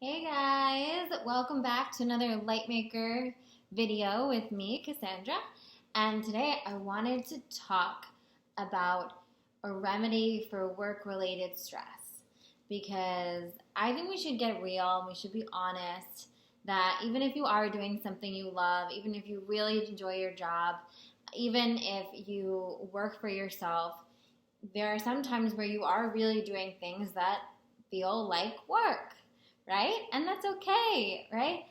Hey guys, welcome back to another LightMAYker video with me, Cassandra. And today I wanted to talk about a remedy for work-related stress because I think we should get real and we should be honest that even if you are doing something you love, even if you really enjoy your job, even if you work for yourself, there are some times where you are really doing things that feel like work, right? And that's okay, right?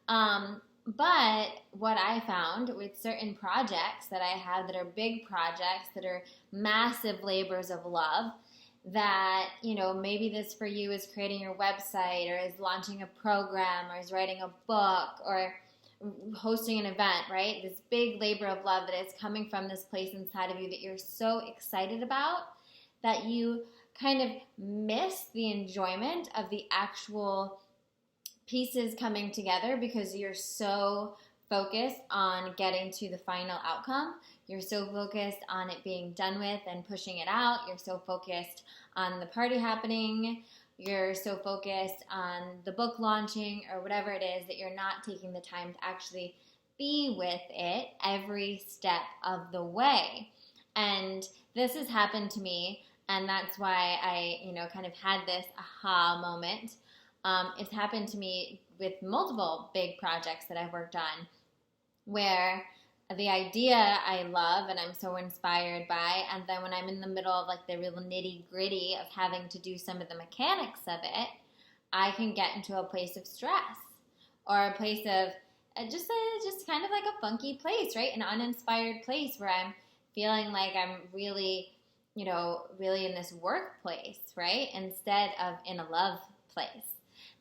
But what I found with certain projects that I have that are big projects, that are massive labors of love, that, maybe this for you is creating your website or is launching a program or is writing a book or hosting an event, right? This big labor of love that is coming from this place inside of you that you're so excited about that you kind of miss the enjoyment of the actual pieces coming together because you're so focused on getting to the final outcome. You're so focused on it being done with and pushing it out. You're so focused on the party happening. You're so focused on the book launching or whatever it is that you're not taking the time to actually be with it every step of the way. And this has happened to me, and that's why I, kind of had this aha moment. It's happened to me with multiple big projects that I've worked on where the idea I love and I'm so inspired by, and then when I'm in the middle of like the real nitty gritty of having to do some of the mechanics of it, I can get into a place of stress or a place of just kind of like a funky place, right? An uninspired place where I'm feeling like I'm really, really in this workplace, right? Instead of in a love place.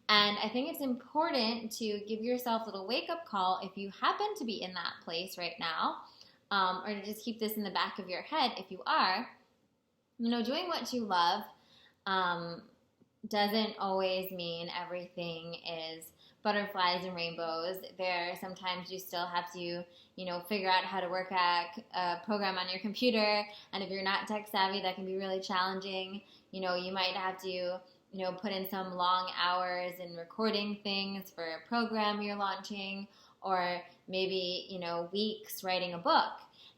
And I think it's important to give yourself a little wake-up call if you happen to be in that place right now, or to just keep this in the back of your head if you are. Doing what you love doesn't always mean everything is butterflies and rainbows. Sometimes you still have to, figure out how to work at a program on your computer, and if you're not tech savvy, that can be really challenging. You might have to put in some long hours in recording things for a program you're launching, or maybe, weeks writing a book.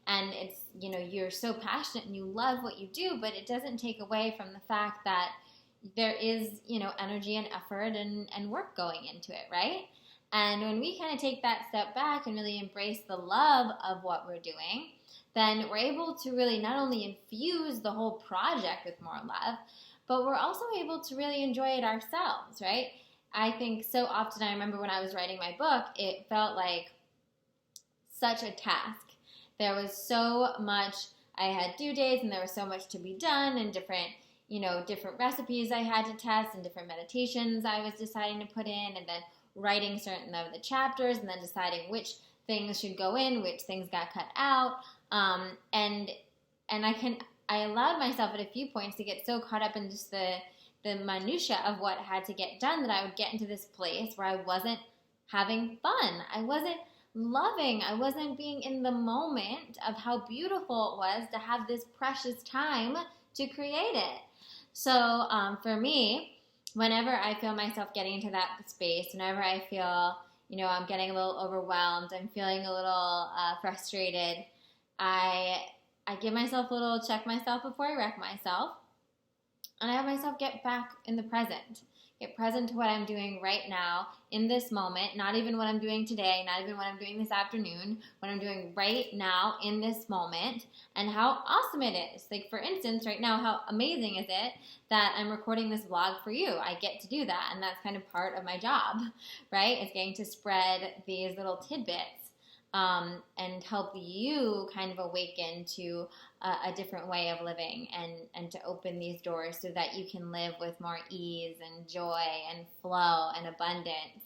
And it's, you're so passionate and you love what you do, but it doesn't take away from the fact that there is, energy and effort and work going into it, right? And when we kind of take that step back and really embrace the love of what we're doing, then we're able to really not only infuse the whole project with more love, but we're also able to really enjoy it ourselves, right? I think so often, I remember when I was writing my book, it felt like such a task. There was so much, I had due dates and there was so much to be done and different recipes I had to test and different meditations I was deciding to put in, and then writing certain of the chapters and then deciding which things should go in, which things got cut out. And I allowed myself at a few points to get so caught up in just the minutia of what had to get done that I would get into this place where I wasn't having fun. I wasn't loving. I wasn't being in the moment of how beautiful it was to have this precious time to create it. So for me, whenever I feel myself getting into that space, whenever I feel, I'm getting a little overwhelmed, I'm feeling a little frustrated, I give myself a little check myself before I wreck myself, and I have myself get back in the present. Get present to what I'm doing right now in this moment, not even what I'm doing today, not even what I'm doing this afternoon, what I'm doing right now in this moment, and how awesome it is. Like, for instance, right now, how amazing is it that I'm recording this vlog for you? I get to do that, and that's kind of part of my job, right? It's getting to spread these little tidbits and help you kind of awaken to a different way of living and to open these doors so that you can live with more ease and joy and flow and abundance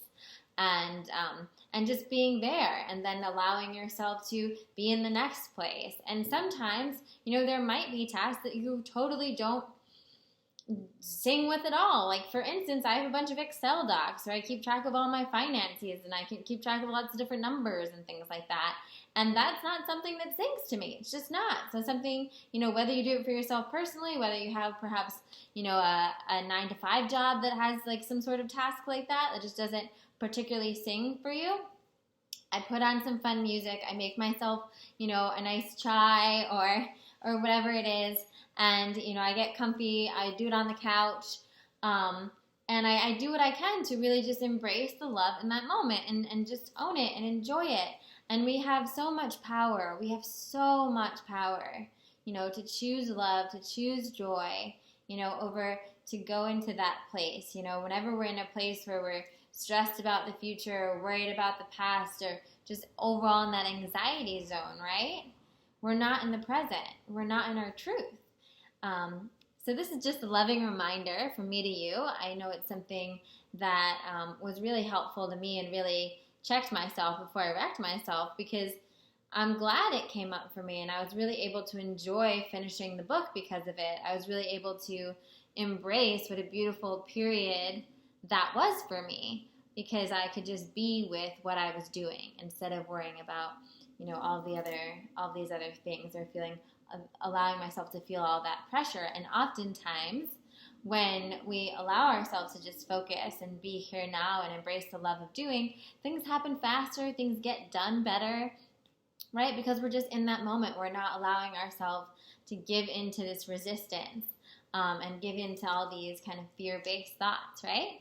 and just being there and then allowing yourself to be in the next place. And sometimes, there might be tasks that you totally don't sing with it all. Like, for instance, I have a bunch of Excel docs where I keep track of all my finances, and I can keep track of lots of different numbers and things like that. And that's not something that sings to me. It's just not. So something, whether you do it for yourself personally, whether you have perhaps, a 9-to-5 job that has like some sort of task like that just doesn't particularly sing for you, I put on some fun music. I make myself, a nice chai or whatever it is. And, I get comfy. I do it on the couch. And I do what I can to really just embrace the love in that moment and just own it and enjoy it. And we have so much power. We have so much power, to choose love, to choose joy, over to go into that place. Whenever we're in a place where we're stressed about the future or worried about the past or just overall in that anxiety zone, right? We're not in the present. We're not in our truth. So this is just a loving reminder from me to you. I know it's something that was really helpful to me and really checked myself before I wrecked myself, because I'm glad it came up for me and I was really able to enjoy finishing the book because of it. I was really able to embrace what a beautiful period that was for me, because I could just be with what I was doing instead of worrying about, all these other things, or allowing myself to feel all that pressure. And oftentimes when we allow ourselves to just focus and be here now and embrace the love of doing, things happen faster, things get done better, right? Because we're just in that moment. We're not allowing ourselves to give into this resistance and give into all these kind of fear-based thoughts, right?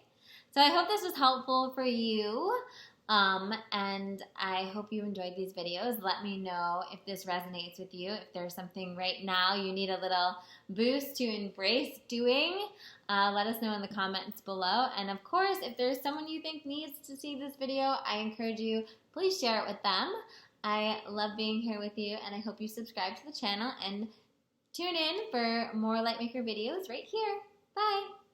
So I hope this was helpful for you. And I hope you enjoyed these videos. Let me know if this resonates with you. If there's something right now you need a little boost to embrace doing, let us know in the comments below. And of course, if there's someone you think needs to see this video, I encourage you, please share it with them. I love being here with you, and I hope you subscribe to the channel and tune in for more LightMAYker videos right here. Bye!